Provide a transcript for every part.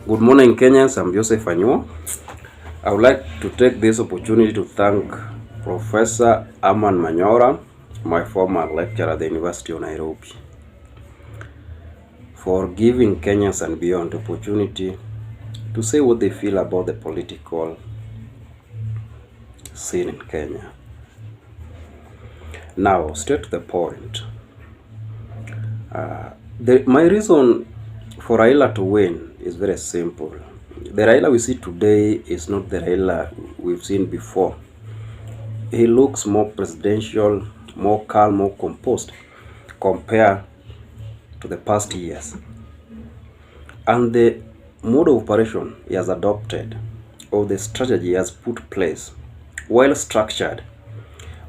Good morning, Kenyans. I'm Joseph Manyora. I would like to take this opportunity to thank Professor Herman Manyora, my former lecturer at the University of Nairobi, for giving Kenyans and beyond the opportunity to say what they feel about the political scene in Kenya. Now, straight to the point. My reason for Raila to win is very simple. The Raila we see today is not the Raila we've seen before. He looks more presidential, more calm, more composed compared to the past years. And the mode of operation he has adopted, or the strategy he has put place, well structured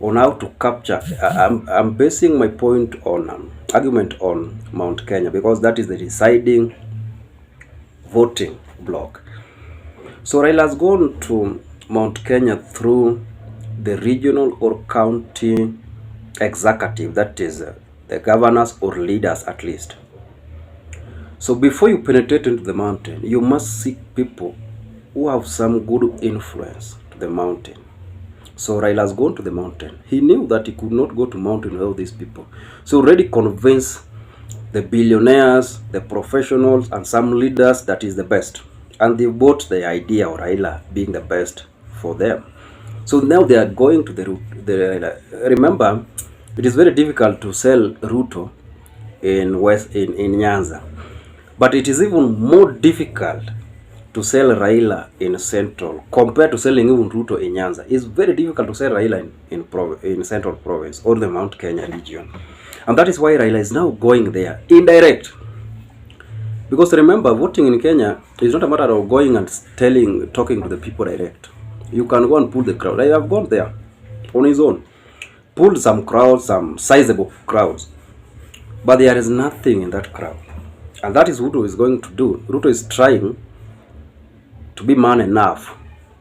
on how to capture. I'm basing my point on argument on MT.KENYA because that is the deciding voting block. So Raila has gone to MT.KENYA through the regional or county executive, that is the governors or leaders at least. So before you penetrate into the mountain, you must seek people who have some good influence to the mountain. So Raila has gone to the mountain. He knew that he could not go to mountain without these people. So already convinced the billionaires, the professionals, and some leaders that is the best. And they bought the idea of Raila being the best for them. So now they are going to the Raila. Remember, it is very difficult to sell Ruto in Nyanza. But it is even more difficult to sell Raila in Central compared to selling even Ruto in Nyanza. It's very difficult to sell Raila in Central Province or the MT.KENYA region. And that is why Raila is now going there, indirect. Because remember, voting in Kenya is not a matter of going and talking to the people direct. You can go and pull the crowd. I have gone there on his own. Pulled some crowds, some sizable crowds. But there is nothing in that crowd. And that is what Ruto is going to do. Ruto is trying to be man enough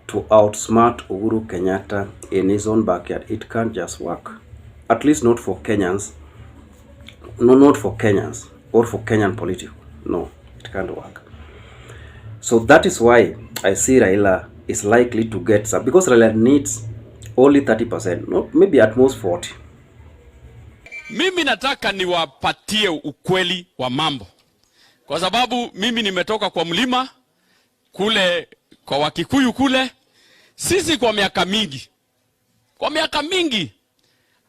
to outsmart Uhuru Kenyatta in his own backyard. It can't just work. At least not for Kenyans. No, not for Kenyans or for Kenyan politics. No, it can't work. So that is why I see Raila is likely to get some, because Raila needs only 30%, not maybe at most 40. Mimi nataka niwapatie ukweli wa mambo. Kwa sababu mimi nimetoka kwa mlima kule kwa Wakikuyu kule. Sisi kwa miaka mingi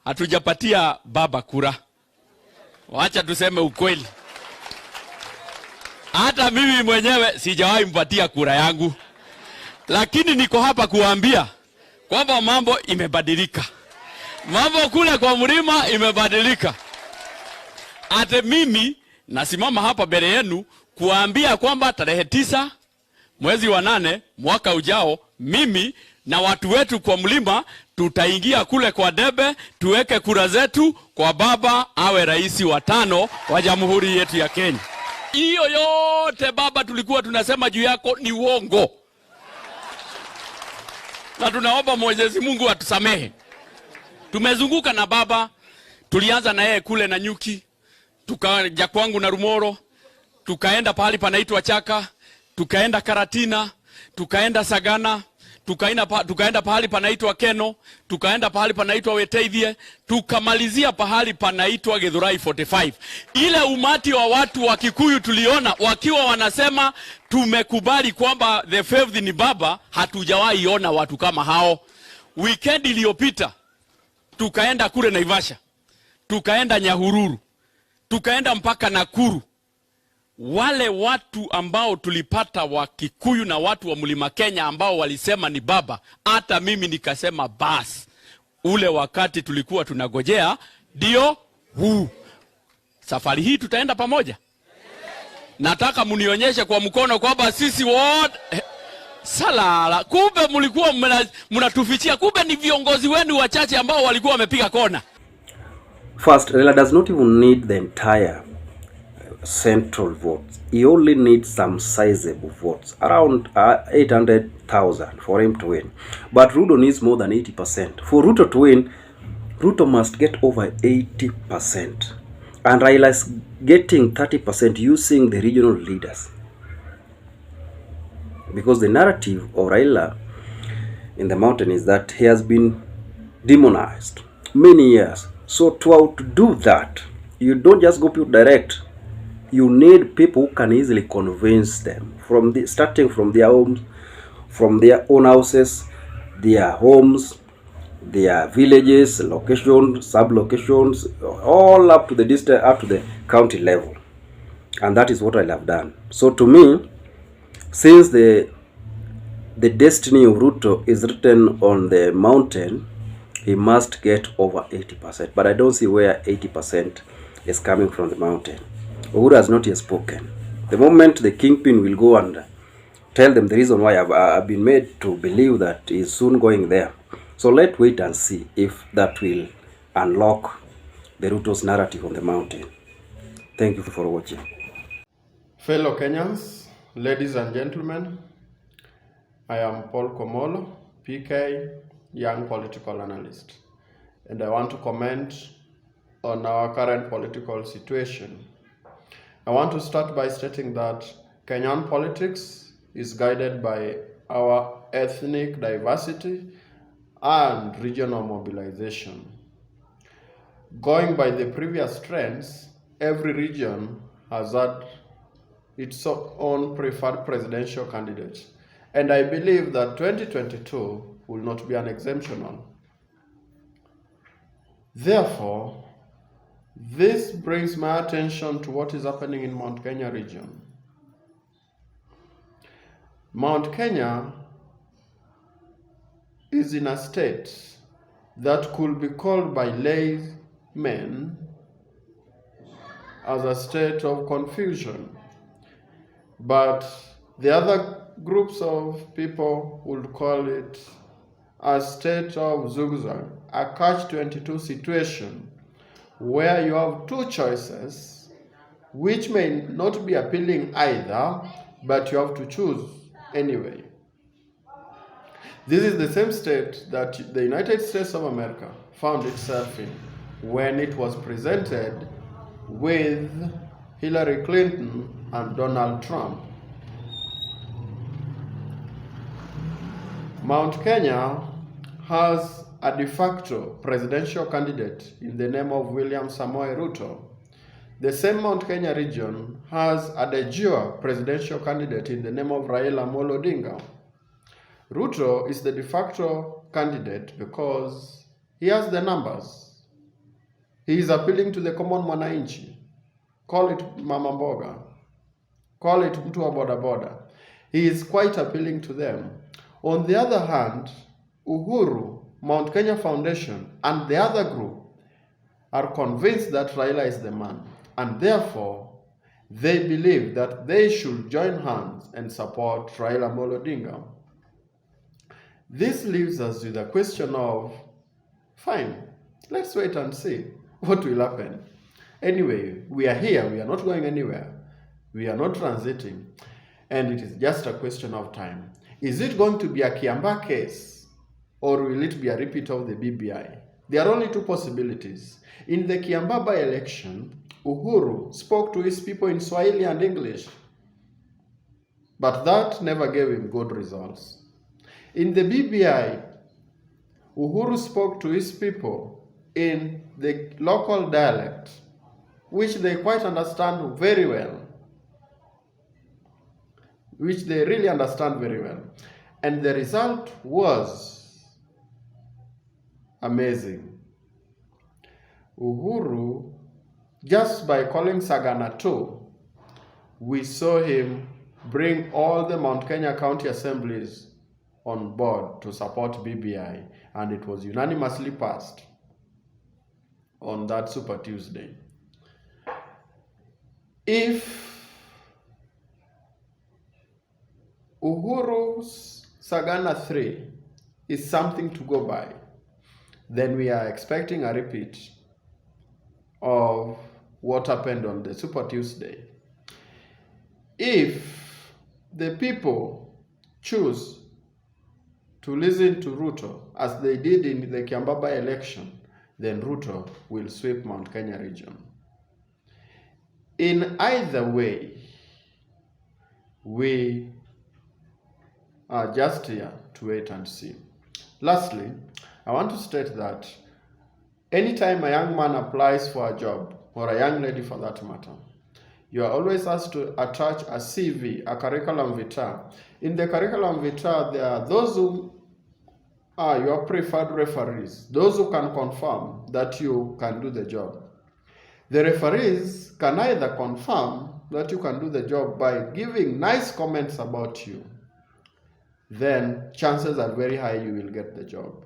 hatujapatia baba kura. Wacha tuseme ukweli. Hata mimi mwenyewe sijawahi mpatia kura yangu. Lakini niko hapa kuambia kwamba mambo imebadilika. Mambo kule kwa mlima imebadilika. Hata mimi nasimama hapa mbele yenu kuambia kwamba tarehe 9 mwezi wa 8 mwaka ujao, mimi na watu wetu kwa mlima tutaingia kule kwa debe, tuweke kura zetu kwa baba awe rais wa 5 wa jamhuri yetu ya Kenya. Hiyo yote baba tulikuwa tunasema juu yako ni uongo. Na tunaomba Mwenyezi Mungu atusamehe. Tumezunguka na baba, tulianza na yeye kule na Nyuki, tukaja kwangu na Rumoro, tukaenda pahali panaitwa Chaka, tukaenda Karatina, tukaenda Sagana, tukaenda pahali panaitwa Keno, tukaenda pahali panaitwa Weteithie, tukamalizia pahali panaitwa Githurai 45. Ile umati wa watu wa Kikuyu tuliona wakiwa wanasema tumekubali kwamba the fifth ni baba, hatujawahi ona watu kama hao. Weekend iliyopita tukaenda kule Naivasha, tukaenda Nyahururu, tukaenda mpaka Nakuru. Wale watu ambao tulipata wa Kikuyu na watu wa Mlima Kenya ambao walisema ni baba, hata mimi nikasema bas, ule wakati tulikuwa tunagojea ndio huu. Safari hii tutaenda pamoja. Nataka munionyeshe kwa mkono kwamba sisi wote salala. Kumbe mlikuwa mnatufichia, kumbe ni viongozi wenu wachache ambao walikuwa wamepiga kona. First, Raila does not even need the entire central votes. He only needs some sizable votes, around 800,000 for him to win. But Ruto needs more than 80%. For Ruto to win, Ruto must get over 80%. And Raila is getting 30% using the regional leaders. Because the narrative of Raila in the mountain is that he has been demonized many years. So to outdo that, you don't just go people direct. You need people who can easily convince them starting from their homes, from their own houses, their homes, their villages, locations, sub-locations, all up to the district, up to the county level. And that is what I have done. So to me, since the destiny of Ruto is written on the mountain, he must get over 80%. But I don't see where 80% is coming from the mountain. Uhuru has not yet spoken. The moment the kingpin will go and tell them the reason why I've been made to believe that he's soon going there. So let's wait and see if that will unlock the Ruto's narrative on the mountain. Thank you for watching. Fellow Kenyans, ladies and gentlemen, I am Paul Komolo, PK, young political analyst, and I want to comment on our current political situation. I want to start by stating that Kenyan politics is guided by our ethnic diversity and regional mobilization. Going by the previous trends, every region has had its own preferred presidential candidate. And I believe that 2022 will not be an exemption. Therefore, this brings my attention to what is happening in Mount Kenya region. Mount Kenya is in a state that could be called by laymen as a state of confusion. But the other groups of people would call it a state of zugzag, a catch-22 situation where you have two choices which may not be appealing either, but you have to choose anyway. This is the same state that the United States of America found itself in when it was presented with Hillary Clinton and Donald Trump. Mount Kenya has a de facto presidential candidate in the name of William Samoei Ruto. The same Mount Kenya region has a de jure presidential candidate in the name of Raila Amolo Odinga. Ruto is the de facto candidate because he has the numbers. He is appealing to the common mwananchi. Call it Mama Mboga. Call it mtu wa boda boda. He is quite appealing to them. On the other hand, Uhuru, Mount Kenya Foundation, and the other group are convinced that Raila is the man, and therefore they believe that they should join hands and support Raila Amolo Odinga. This leaves us with a question of, fine, let's wait and see what will happen. Anyway, we are here, we are not going anywhere, we are not transiting, and it is just a question of time. Is it going to be a Kiambaa case, or will it be a repeat of the BBI? There are only two possibilities. In the Kiambaa by-election, Uhuru spoke to his people in Swahili and English, but that never gave him good results. In the BBI, Uhuru spoke to his people in the local dialect, which they quite understand very well, which they really understand very well. And the result was amazing. Uhuru, just by calling Sagana 2, we saw him bring all the Mount Kenya County Assemblies on board to support BBI, and it was unanimously passed on that Super Tuesday. If Uhuru's Sagana 3 is something to go by, then we are expecting a repeat of what happened on the Super Tuesday. If the people choose to listen to Ruto as they did in the Kiambaa election, then Ruto will sweep Mount Kenya region. In either way, we just here to wait and see. Lastly, I want to state that anytime a young man applies for a job, or a young lady for that matter, you are always asked to attach a CV, a curriculum vitae. In the curriculum vitae, there are those who are your preferred referees, those who can confirm that you can do the job. The referees can either confirm that you can do the job by giving nice comments about you. Then chances are very high you will get the job.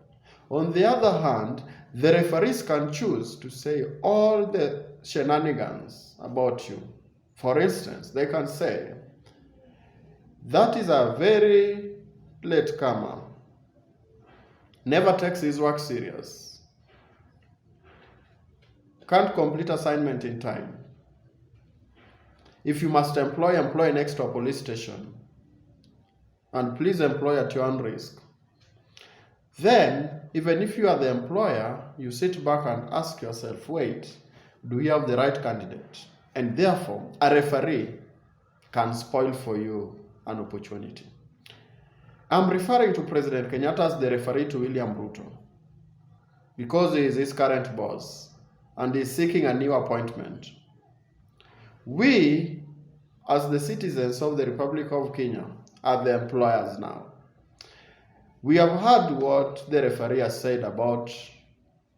On the other hand, the referees can choose to say all the shenanigans about you. For instance, they can say, that is a very late comer, never takes his work serious, can't complete assignment in time. If you must employ next to a police station, and please employ at your own risk. Then, even if you are the employer, you sit back and ask yourself, wait, do we have the right candidate? And therefore, a referee can spoil for you an opportunity. I'm referring to President Kenyatta as the referee to William Ruto, because he is his current boss and is seeking a new appointment. We, as the citizens of the Republic of Kenya, are the employers now. We have heard what the referee has said about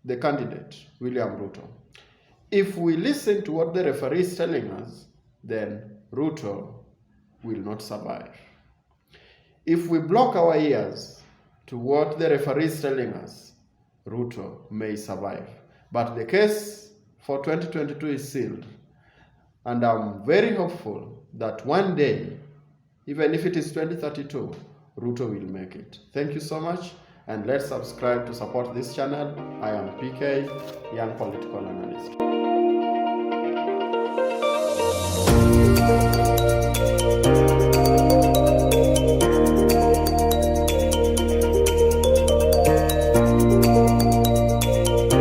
the candidate, William Ruto. If we listen to what the referee is telling us, then Ruto will not survive. If we block our ears to what the referee is telling us, Ruto may survive. But the case for 2022 is sealed. And I'm very hopeful that one day, even if it is 2032, Ruto will make it. Thank you so much, and let's subscribe to support this channel. I am PK, Young Political Analyst.